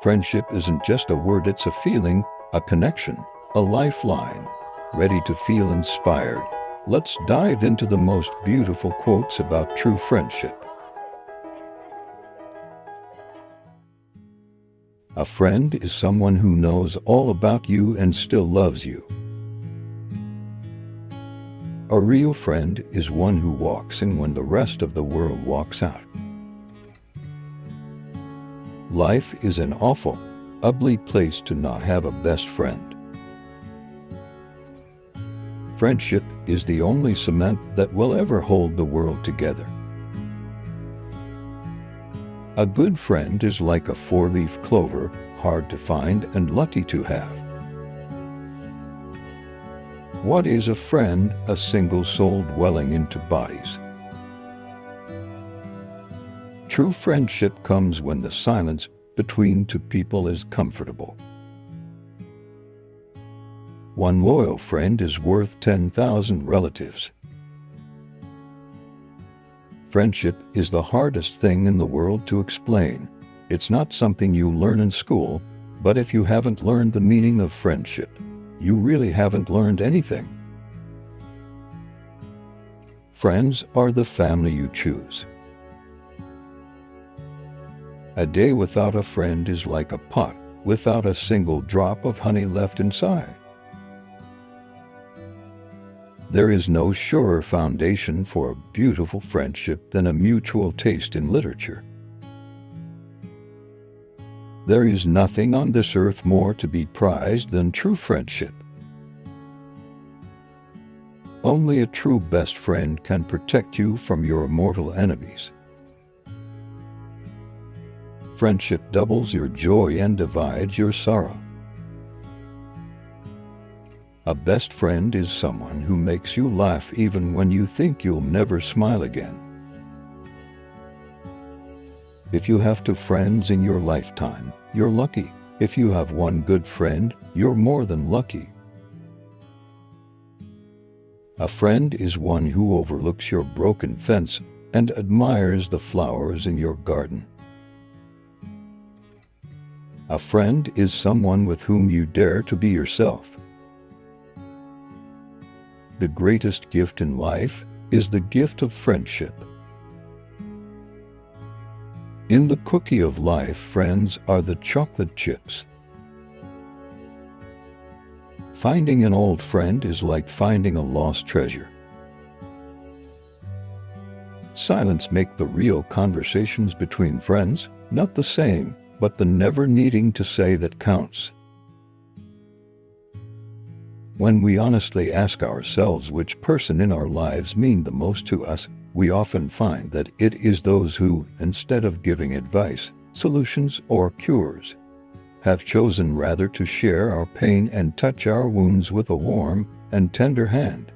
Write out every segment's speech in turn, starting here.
Friendship isn't just a word, it's a feeling, a connection, a lifeline. Ready to feel inspired? Let's dive into the most beautiful quotes about true friendship. A friend is someone who knows all about you and still loves you. A real friend is one who walks in when the rest of the world walks out. Life is an awful, ugly place to not have a best friend. Friendship is the only cement that will ever hold the world together. A good friend is like a four-leaf clover, hard to find and lucky to have. What is a friend? A single soul dwelling in two bodies. True friendship comes when the silence between two people is comfortable. One loyal friend is worth 10,000 relatives. Friendship is the hardest thing in the world to explain. It's not something you learn in school, but if you haven't learned the meaning of friendship, you really haven't learned anything. Friends are the family you choose. A day without a friend is like a pot without a single drop of honey left inside. There is no surer foundation for a beautiful friendship than a mutual taste in literature. There is nothing on this earth more to be prized than true friendship. Only a true best friend can protect you from your mortal enemies. Friendship doubles your joy and divides your sorrow. A best friend is someone who makes you laugh even when you think you'll never smile again. If you have two friends in your lifetime, you're lucky. If you have one good friend, you're more than lucky. A friend is one who overlooks your broken fence and admires the flowers in your garden. A friend is someone with whom you dare to be yourself. The greatest gift in life is the gift of friendship. In the cookie of life, friends are the chocolate chips. Finding an old friend is like finding a lost treasure. Silence makes the real conversations between friends, not the saying, but the never needing to say that counts. When we honestly ask ourselves which person in our lives mean the most to us, we often find that it is those who, instead of giving advice, solutions, or cures, have chosen rather to share our pain and touch our wounds with a warm and tender hand.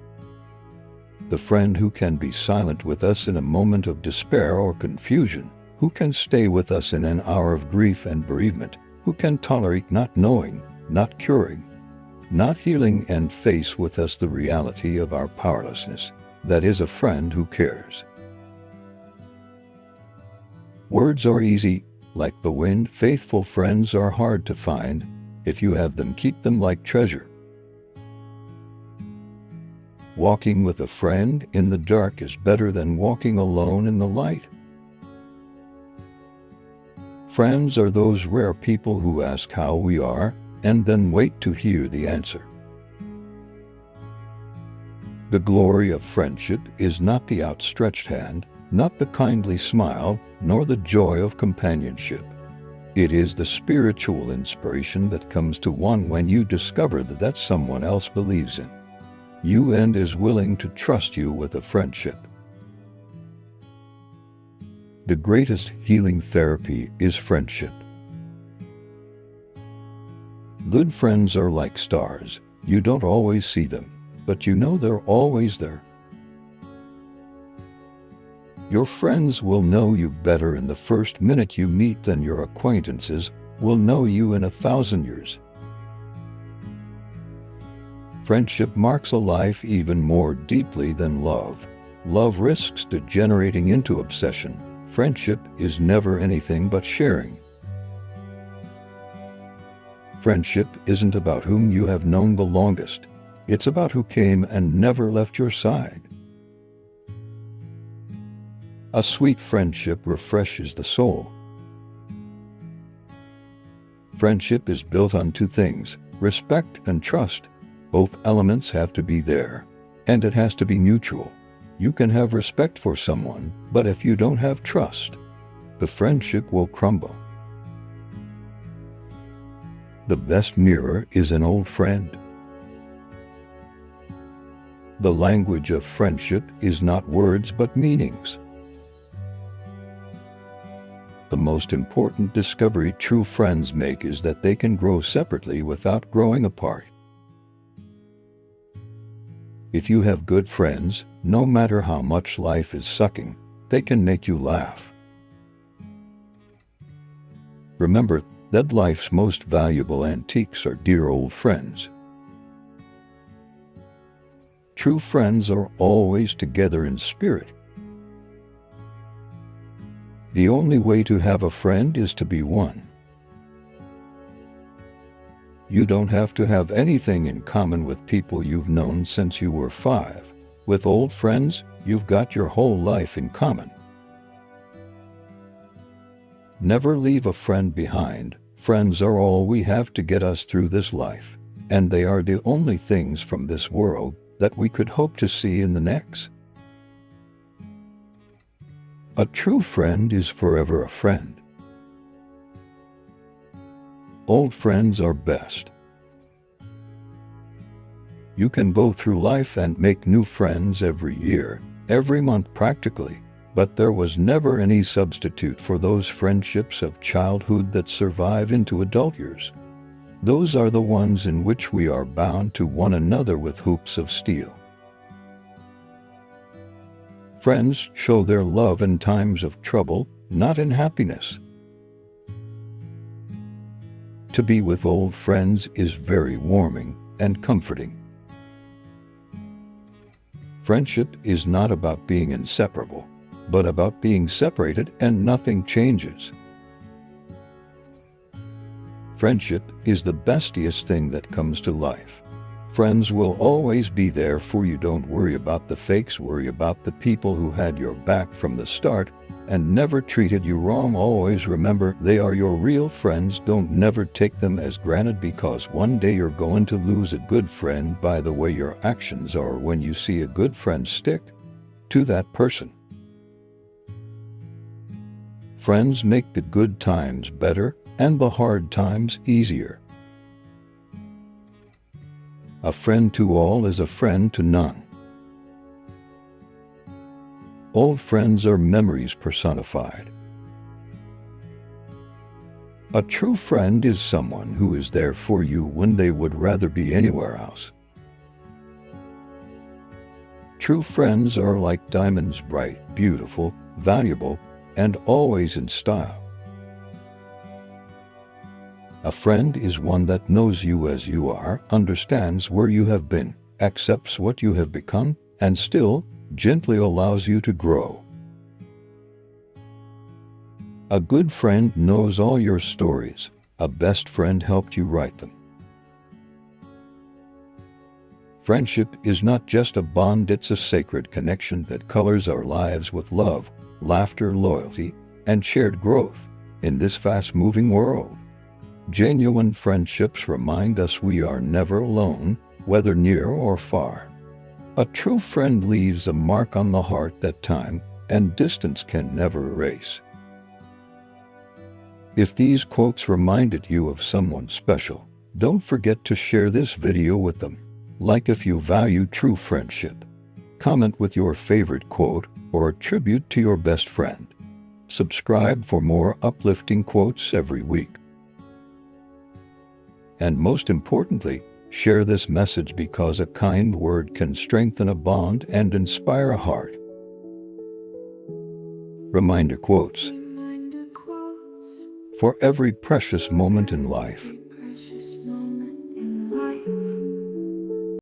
The friend who can be silent with us in a moment of despair or confusion, who can stay with us in an hour of grief and bereavement, who can tolerate not knowing, not curing, not healing, and face with us the reality of our powerlessness. That is a friend who cares. Words are easy, like the wind. Faithful friends are hard to find. If you have them, keep them like treasure. Walking with a friend in the dark is better than walking alone in the light. Friends are those rare people who ask how we are and then wait to hear the answer. The glory of friendship is not the outstretched hand, not the kindly smile, nor the joy of companionship. It is the spiritual inspiration that comes to one when you discover that someone else believes in you and is willing to trust you with a friendship. The greatest healing therapy is friendship. Good friends are like stars. You don't always see them, but you know they're always there. Your friends will know you better in the first minute you meet than your acquaintances will know you in 1,000 years. Friendship marks a life even more deeply than love. Love risks degenerating into obsession. Friendship is never anything but sharing. Friendship isn't about whom you have known the longest. It's about who came and never left your side. A sweet friendship refreshes the soul. Friendship is built on two things: respect and trust. Both elements have to be there, and it has to be mutual. You can have respect for someone, but if you don't have trust, the friendship will crumble. The best mirror is an old friend. The language of friendship is not words but meanings. The most important discovery true friends make is that they can grow separately without growing apart. If you have good friends, no matter how much life is sucking, they can make you laugh. Remember that life's most valuable antiques are dear old friends. True friends are always together in spirit. The only way to have a friend is to be one. You don't have to have anything in common with people you've known since you were 5. With old friends, you've got your whole life in common. Never leave a friend behind. Friends are all we have to get us through this life, and they are the only things from this world that we could hope to see in the next. A true friend is forever a friend. Old friends are best. You can go through life and make new friends every year, every month practically, but there was never any substitute for those friendships of childhood that survive into adult years. Those are the ones in which we are bound to one another with hoops of steel. Friends show their love in times of trouble, not in happiness. To be with old friends is very warming and comforting. Friendship is not about being inseparable, but about being separated and nothing changes. Friendship is the bestiest thing that comes to life. Friends will always be there for you. Don't worry about the fakes, worry about the people who had your back from the start and never treated you wrong. Always remember, they are your real friends. Don't never take them as granted, because one day you're going to lose a good friend by the way your actions are when you see a good friend. Stick to that person. Friends make the good times better and the hard times easier. A friend to all is a friend to none. Old friends are memories personified. A true friend is someone who is there for you when they would rather be anywhere else. True friends are like diamonds, bright, beautiful, valuable, and always in style. A friend is one that knows you as you are, understands where you have been, accepts what you have become, and still gently allows you to grow. A good friend knows all your stories. A best friend helped you write them. Friendship is not just a bond, it's a sacred connection that colors our lives with love, laughter, loyalty, and shared growth. In this fast-moving world, genuine friendships remind us we are never alone, whether near or far. A true friend leaves a mark on the heart that time and distance can never erase. If these quotes reminded you of someone special, don't forget to share this video with them. Like if you value true friendship. Comment with your favorite quote or a tribute to your best friend. Subscribe for more uplifting quotes every week. And most importantly, share this message, because a kind word can strengthen a bond and inspire a heart. Reminder quotes. For every precious moment in life,